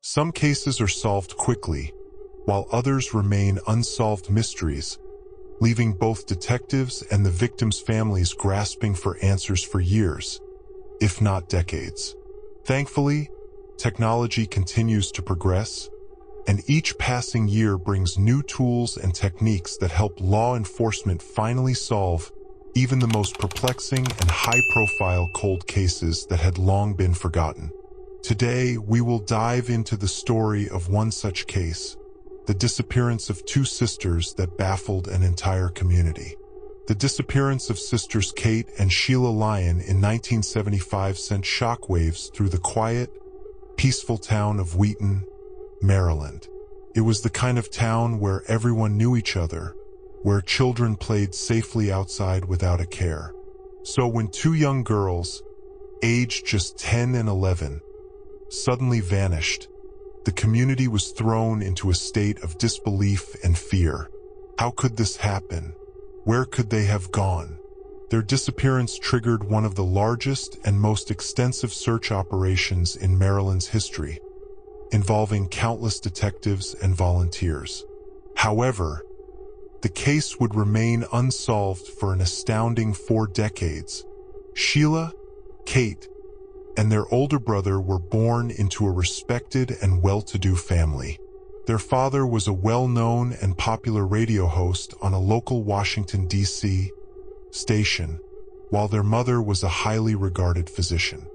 Some cases are solved quickly, while others remain unsolved mysteries, leaving both detectives and the victims' families grasping for answers for years, if not decades. Thankfully, technology continues to progress, and each passing year brings new tools and techniques that help law enforcement finally solve even the most perplexing and high-profile cold cases that had long been forgotten. Today, we will dive into the story of one such case, the disappearance of two sisters that baffled an entire community. The disappearance of sisters Kate and Sheila Lyon in 1975 sent shockwaves through the quiet, peaceful town of Wheaton, Maryland. It was the kind of town where everyone knew each other, where children played safely outside without a care. So when two young girls, aged just 10 and 11, suddenly vanished, the community was thrown into a state of disbelief and fear. How could this happen? Where could they have gone? Their disappearance triggered one of the largest and most extensive search operations in Maryland's history, involving countless detectives and volunteers. However, the case would remain unsolved for an astounding 4 decades. Sheila, Kate, and their older brother were born into a respected and well-to-do family. Their father was a well-known and popular radio host on a local Washington, D.C. station, while their mother was a highly regarded physician.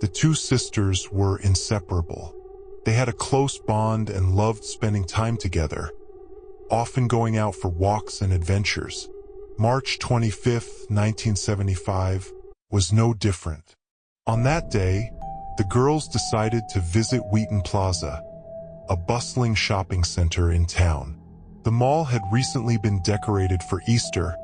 The two sisters were inseparable. They had a close bond and loved spending time together, often going out for walks and adventures. March 25, 1975, was no different. On that day, the girls decided to visit Wheaton Plaza, a bustling shopping center in town. The mall had recently been decorated for Easter,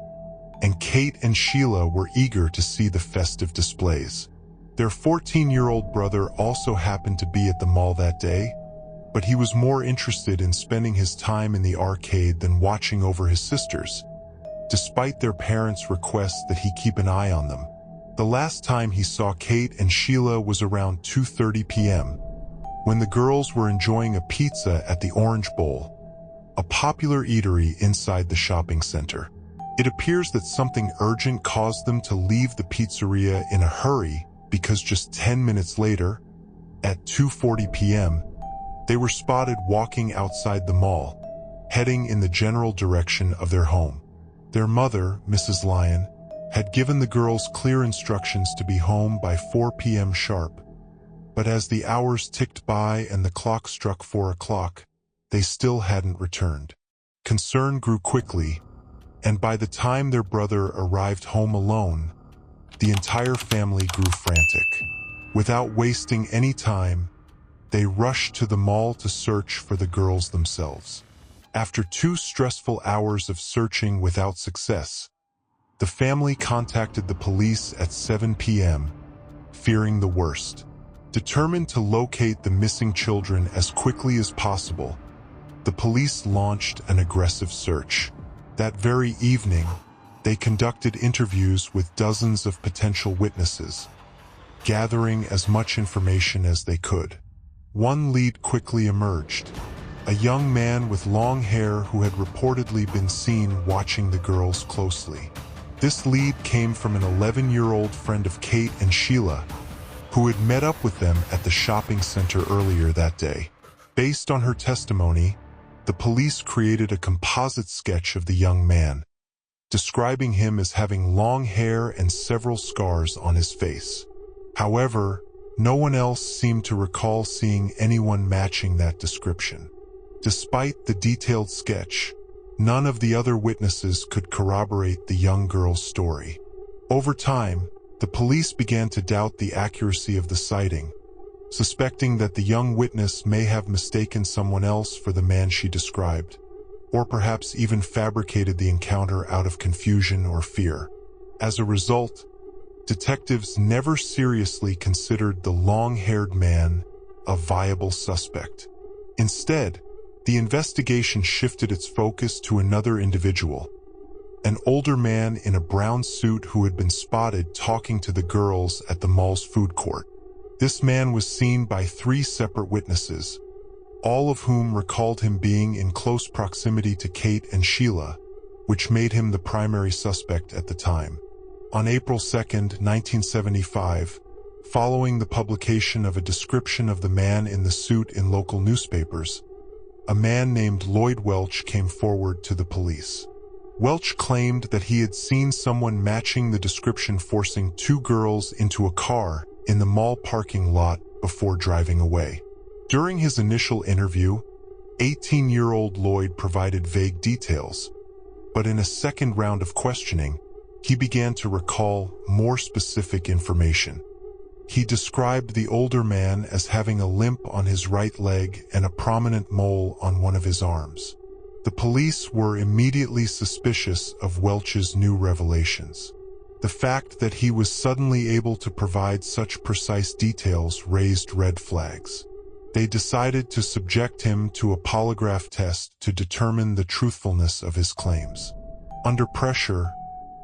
and Kate and Sheila were eager to see the festive displays. Their 14-year-old brother also happened to be at the mall that day, but he was more interested in spending his time in the arcade than watching over his sisters, despite their parents' requests that he keep an eye on them. The last time he saw Kate and Sheila was around 2:30 p.m., when the girls were enjoying a pizza at the Orange Bowl, a popular eatery inside the shopping center. It appears that something urgent caused them to leave the pizzeria in a hurry, because just 10 minutes later, at 2:40 p.m., they were spotted walking outside the mall, heading in the general direction of their home. Their mother, Mrs. Lyon, had given the girls clear instructions to be home by 4 p.m. sharp. But as the hours ticked by and the clock struck 4 o'clock, they still hadn't returned. Concern grew quickly, and by the time their brother arrived home alone, the entire family grew frantic. Without wasting any time, they rushed to the mall to search for the girls themselves. After 2 stressful hours of searching without success, the family contacted the police at 7 p.m., fearing the worst. Determined to locate the missing children as quickly as possible, the police launched an aggressive search. That very evening, they conducted interviews with dozens of potential witnesses, gathering as much information as they could. One lead quickly emerged, a young man with long hair who had reportedly been seen watching the girls closely. This lead came from an 11-year-old friend of Kate and Sheila, who had met up with them at the shopping center earlier that day. Based on her testimony, the police created a composite sketch of the young man, describing him as having long hair and several scars on his face. However, no one else seemed to recall seeing anyone matching that description. Despite the detailed sketch, none of the other witnesses could corroborate the young girl's story. Over time, the police began to doubt the accuracy of the sighting, suspecting that the young witness may have mistaken someone else for the man she described, or perhaps even fabricated the encounter out of confusion or fear. As a result, detectives never seriously considered the long-haired man a viable suspect. Instead, the investigation shifted its focus to another individual, an older man in a brown suit who had been spotted talking to the girls at the mall's food court. This man was seen by 3 separate witnesses, all of whom recalled him being in close proximity to Kate and Sheila, which made him the primary suspect at the time. On April 2, 1975, following the publication of a description of the man in the suit in local newspapers, a man named Lloyd Welch came forward to the police. Welch claimed that he had seen someone matching the description forcing two girls into a car in the mall parking lot before driving away. During his initial interview, 18-year-old Lloyd provided vague details, but in a second round of questioning, he began to recall more specific information. He described the older man as having a limp on his right leg and a prominent mole on one of his arms. The police were immediately suspicious of Welch's new revelations. The fact that he was suddenly able to provide such precise details raised red flags. They decided to subject him to a polygraph test to determine the truthfulness of his claims. Under pressure,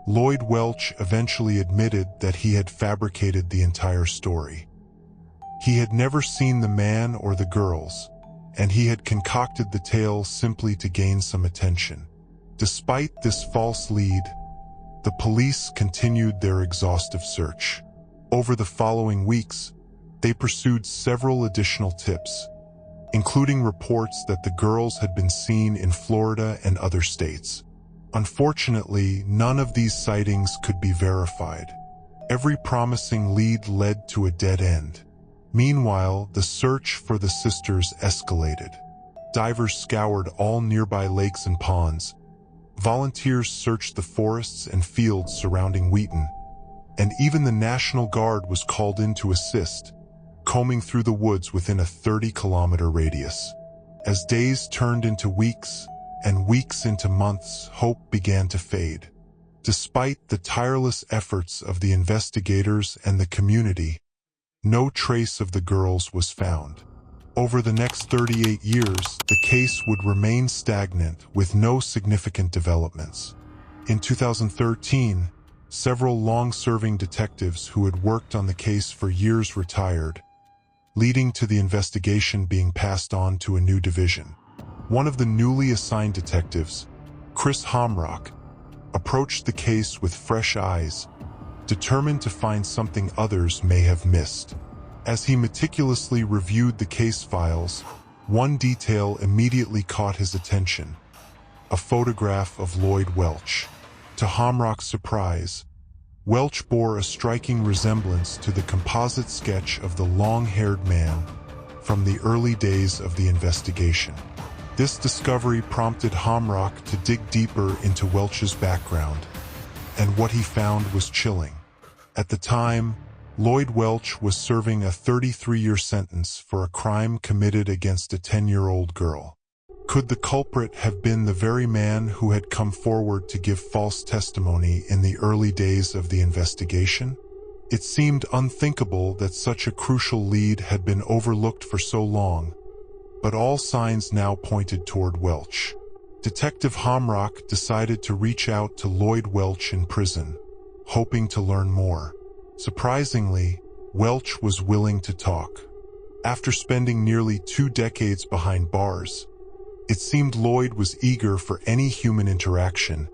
Lloyd Welch eventually admitted that he had fabricated the entire story. He had never seen the man or the girls, and he had concocted the tale simply to gain some attention. Despite this false lead, the police continued their exhaustive search. Over the following weeks, they pursued several additional tips, including reports that the girls had been seen in Florida and other states. Unfortunately, none of these sightings could be verified. Every promising lead led to a dead end. Meanwhile, the search for the sisters escalated. Divers scoured all nearby lakes and ponds. Volunteers searched the forests and fields surrounding Wheaton, and even the National Guard was called in to assist, combing through the woods within a 30-kilometer radius. As days turned into weeks, and weeks into months, hope began to fade. Despite the tireless efforts of the investigators and the community, no trace of the girls was found. Over the next 38 years, the case would remain stagnant with no significant developments. In 2013, several long-serving detectives who had worked on the case for years retired, leading to the investigation being passed on to a new division. One of the newly assigned detectives, Chris Homrock, approached the case with fresh eyes, determined to find something others may have missed. As he meticulously reviewed the case files, one detail immediately caught his attention: a photograph of Lloyd Welch. To Homrock's surprise, Welch bore a striking resemblance to the composite sketch of the long-haired man from the early days of the investigation. This discovery prompted Homrock to dig deeper into Welch's background, and what he found was chilling. At the time, Lloyd Welch was serving a 33-year sentence for a crime committed against a 10-year-old girl. Could the culprit have been the very man who had come forward to give false testimony in the early days of the investigation? It seemed unthinkable that such a crucial lead had been overlooked for so long, but all signs now pointed toward Welch. Detective Homrock decided to reach out to Lloyd Welch in prison, hoping to learn more. Surprisingly, Welch was willing to talk. After spending nearly 2 decades behind bars, it seemed Lloyd was eager for any human interaction,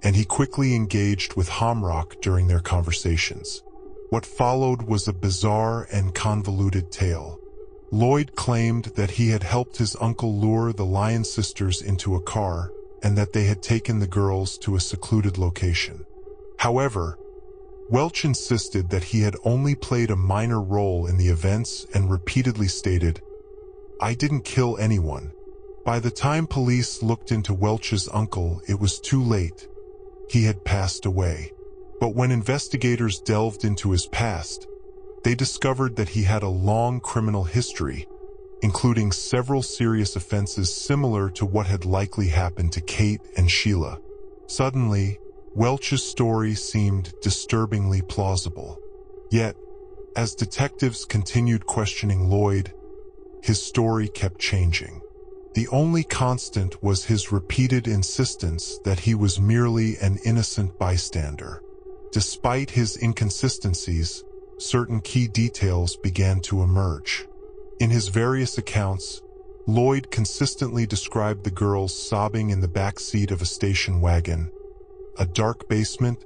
and he quickly engaged with Homrock during their conversations. What followed was a bizarre and convoluted tale. Lloyd claimed that he had helped his uncle lure the Lyon sisters into a car, and that they had taken the girls to a secluded location. However, Welch insisted that he had only played a minor role in the events and repeatedly stated, "I didn't kill anyone." By the time police looked into Welch's uncle, it was too late. He had passed away. But when investigators delved into his past, they discovered that he had a long criminal history, including several serious offenses similar to what had likely happened to Kate and Sheila. Suddenly, Welch's story seemed disturbingly plausible. Yet, as detectives continued questioning Lloyd, his story kept changing. The only constant was his repeated insistence that he was merely an innocent bystander. Despite his inconsistencies, certain key details began to emerge. In his various accounts, Lloyd consistently described the girls sobbing in the back seat of a station wagon, a dark basement,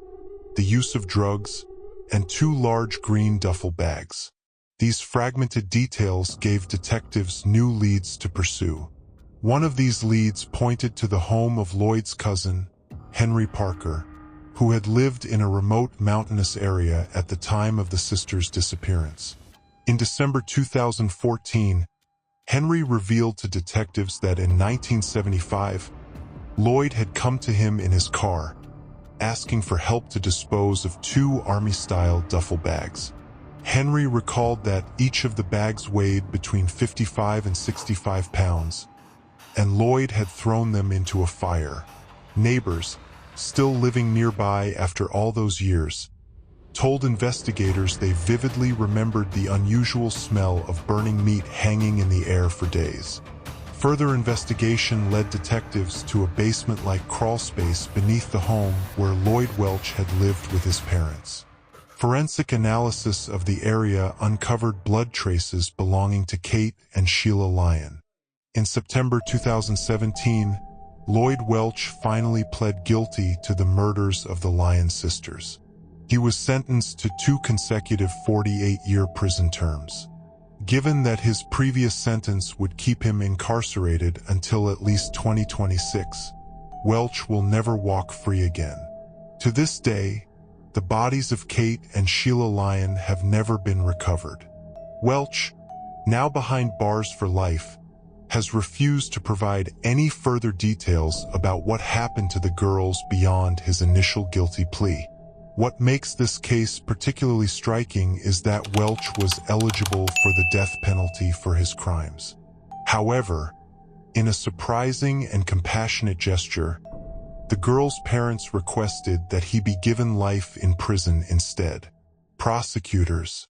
the use of drugs, and 2 large green duffel bags. These fragmented details gave detectives new leads to pursue. One of these leads pointed to the home of Lloyd's cousin, Henry Parker, who had lived in a remote mountainous area at the time of the sisters' disappearance. In December 2014, Henry revealed to detectives that in 1975, Lloyd had come to him in his car, asking for help to dispose of 2 Army-style duffel bags. Henry recalled that each of the bags weighed between 55 and 65 pounds, and Lloyd had thrown them into a fire. Neighbors, still living nearby after all those years, told investigators they vividly remembered the unusual smell of burning meat hanging in the air for days. Further investigation led detectives to a basement-like crawlspace beneath the home where Lloyd Welch had lived with his parents. Forensic analysis of the area uncovered blood traces belonging to Kate and Sheila Lyon. In September 2017, Lloyd Welch finally pled guilty to the murders of the Lyon sisters. He was sentenced to 2 consecutive 48-year prison terms. Given that his previous sentence would keep him incarcerated until at least 2026, Welch will never walk free again. To this day, the bodies of Kate and Sheila Lyon have never been recovered. Welch, now behind bars for life, has refused to provide any further details about what happened to the girls beyond his initial guilty plea. What makes this case particularly striking is that Welch was eligible for the death penalty for his crimes. However, in a surprising and compassionate gesture, the girl's parents requested that he be given life in prison instead. Prosecutors,